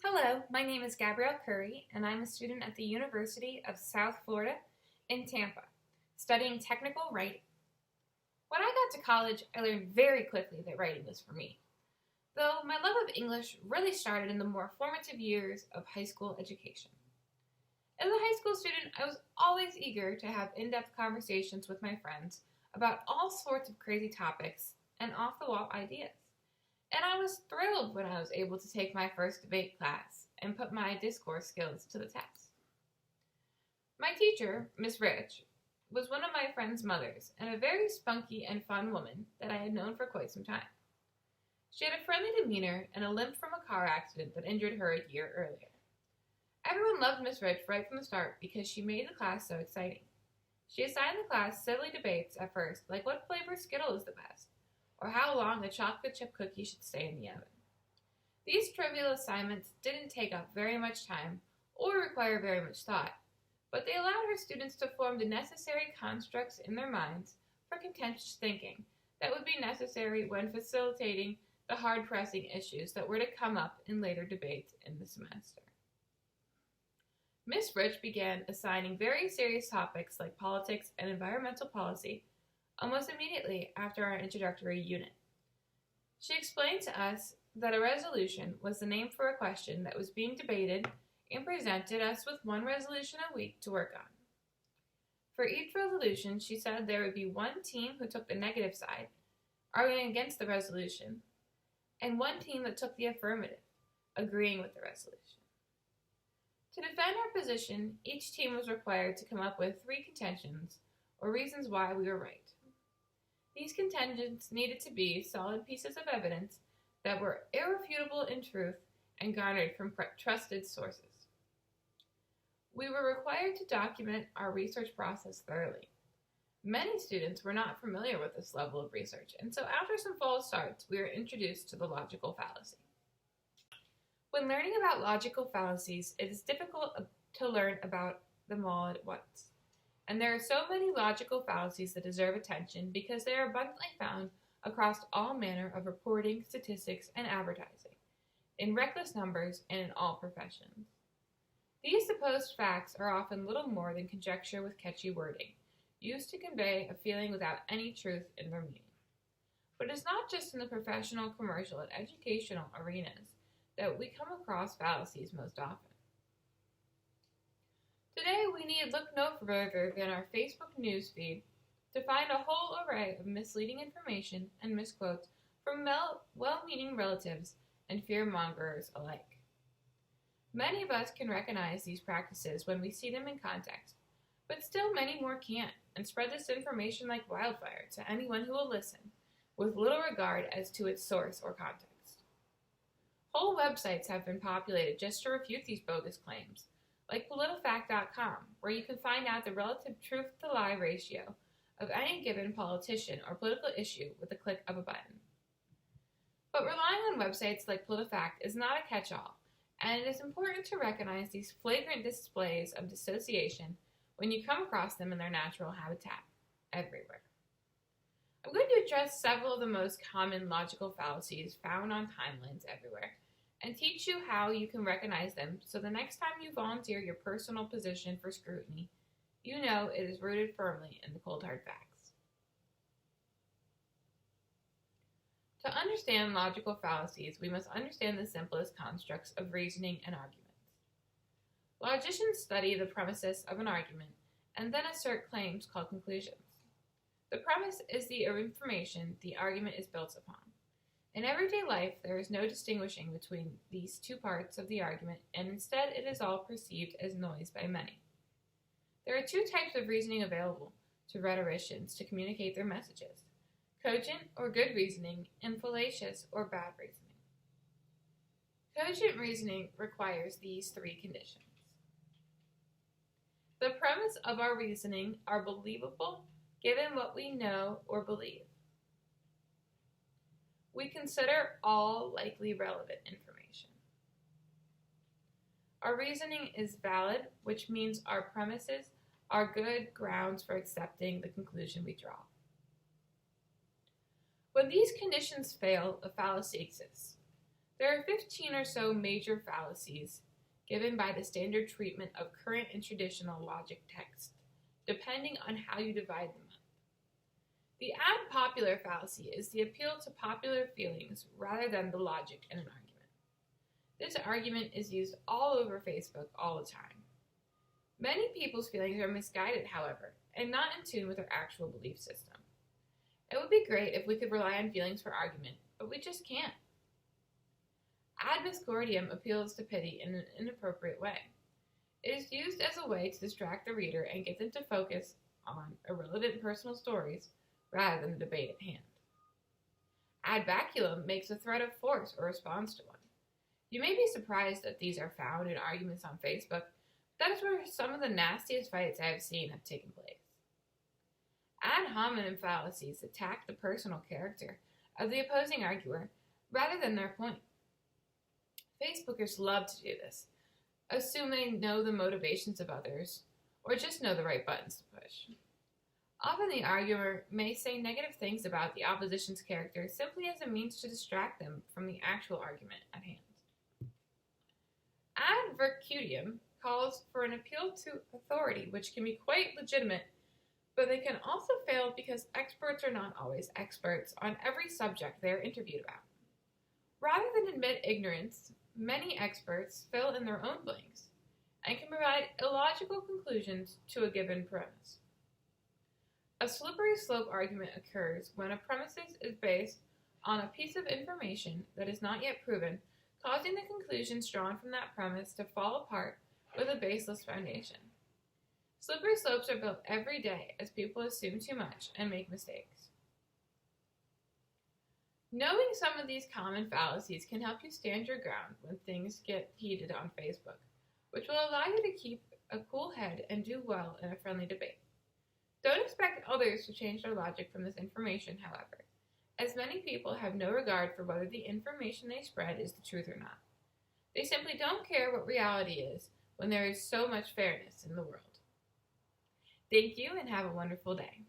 Hello, my name is Gabrielle Curry, and I'm a student at the University of South Florida in Tampa, studying technical writing. When I got to college, I learned very quickly that writing was for me, though my love of English really started in the more formative years of high school education. As a high school student, I was always eager to have in depth conversations with my friends about all sorts of crazy topics and off the wall ideas. And I was thrilled when I was able to take my first debate class and put my discourse skills to the test. My teacher, Miss Rich, was one of my friend's mothers and a very spunky and fun woman that I had known for quite some time. She had a friendly demeanor and a limp from a car accident that injured her a year earlier. Everyone loved Miss Rich right from the start because she made the class so exciting. She assigned the class silly debates at first, like what flavor Skittle is the best, or how long a chocolate chip cookie should stay in the oven. These trivial assignments didn't take up very much time or require very much thought, but they allowed her students to form the necessary constructs in their minds for contentious thinking that would be necessary when facilitating the hard-pressing issues that were to come up in later debates in the semester. Miss Rich began assigning very serious topics like politics and environmental policy almost immediately after our introductory unit. She explained to us that a resolution was the name for a question that was being debated and presented us with one resolution a week to work on. For each resolution, she said there would be one team who took the negative side, arguing against the resolution, and one team that took the affirmative, agreeing with the resolution. To defend our position, each team was required to come up with 3 contentions or reasons why we were right. These contentions needed to be solid pieces of evidence that were irrefutable in truth and garnered from trusted sources. We were required to document our research process thoroughly. Many students were not familiar with this level of research, and so after some false starts, we were introduced to the logical fallacy. When learning about logical fallacies, it is difficult to learn about them all at once. And there are so many logical fallacies that deserve attention because they are abundantly found across all manner of reporting, statistics, and advertising, in reckless numbers and in all professions. These supposed facts are often little more than conjecture with catchy wording, used to convey a feeling without any truth in their meaning. But it's not just in the professional, commercial, and educational arenas that we come across fallacies most often. Today, we need look no further than our Facebook newsfeed to find a whole array of misleading information and misquotes from well-meaning relatives and fear-mongers alike. Many of us can recognize these practices when we see them in context, but still many more can't and spread this information like wildfire to anyone who will listen, with little regard as to its source or context. Whole websites have been populated just to refute these bogus claims, like PolitiFact.com, where you can find out the relative truth-to-lie ratio of any given politician or political issue with the click of a button. But relying on websites like PolitiFact is not a catch-all, and it is important to recognize these flagrant displays of dissociation when you come across them in their natural habitat, everywhere. I'm going to address several of the most common logical fallacies found on timelines everywhere, and teach you how you can recognize them so the next time you volunteer your personal position for scrutiny, you know it is rooted firmly in the cold hard facts. To understand logical fallacies, we must understand the simplest constructs of reasoning and arguments. Logicians study the premises of an argument and then assert claims called conclusions. The premise is the information the argument is built upon. In everyday life, there is no distinguishing between these two parts of the argument, and instead it is all perceived as noise by many. There are 2 types of reasoning available to rhetoricians to communicate their messages: cogent or good reasoning, and fallacious or bad reasoning. Cogent reasoning requires these 3 conditions. The premise of our reasoning are believable given what we know or believe. We consider all likely relevant information. Our reasoning is valid, which means our premises are good grounds for accepting the conclusion we draw. When these conditions fail, a fallacy exists. There are 15 or so major fallacies given by the standard treatment of current and traditional logic text, depending on how you divide them up. The ad popular fallacy is the appeal to popular feelings rather than the logic in an argument. This argument is used all over Facebook all the time. Many people's feelings are misguided, however, and not in tune with their actual belief system. It would be great if we could rely on feelings for argument, but we just can't. Ad miscordium appeals to pity in an inappropriate way. It is used as a way to distract the reader and get them to focus on irrelevant personal stories rather than the debate at hand. Ad baculum makes a threat of force or response to one. You may be surprised that these are found in arguments on Facebook, but that is where some of the nastiest fights I have seen have taken place. Ad hominem fallacies attack the personal character of the opposing arguer rather than their point. Facebookers love to do this, assume they know the motivations of others, or just know the right buttons to push. Often the arguer may say negative things about the opposition's character simply as a means to distract them from the actual argument at hand. Ad virtutum calls for an appeal to authority, which can be quite legitimate, but they can also fail because experts are not always experts on every subject they are interviewed about. Rather than admit ignorance, many experts fill in their own blanks and can provide illogical conclusions to a given premise. A slippery slope argument occurs when a premise is based on a piece of information that is not yet proven, causing the conclusions drawn from that premise to fall apart with a baseless foundation. Slippery slopes are built every day as people assume too much and make mistakes. Knowing some of these common fallacies can help you stand your ground when things get heated on Facebook, which will allow you to keep a cool head and do well in a friendly debate. Don't expect others to change their logic from this information, however, as many people have no regard for whether the information they spread is the truth or not. They simply don't care what reality is when there is so much fairness in the world. Thank you and have a wonderful day.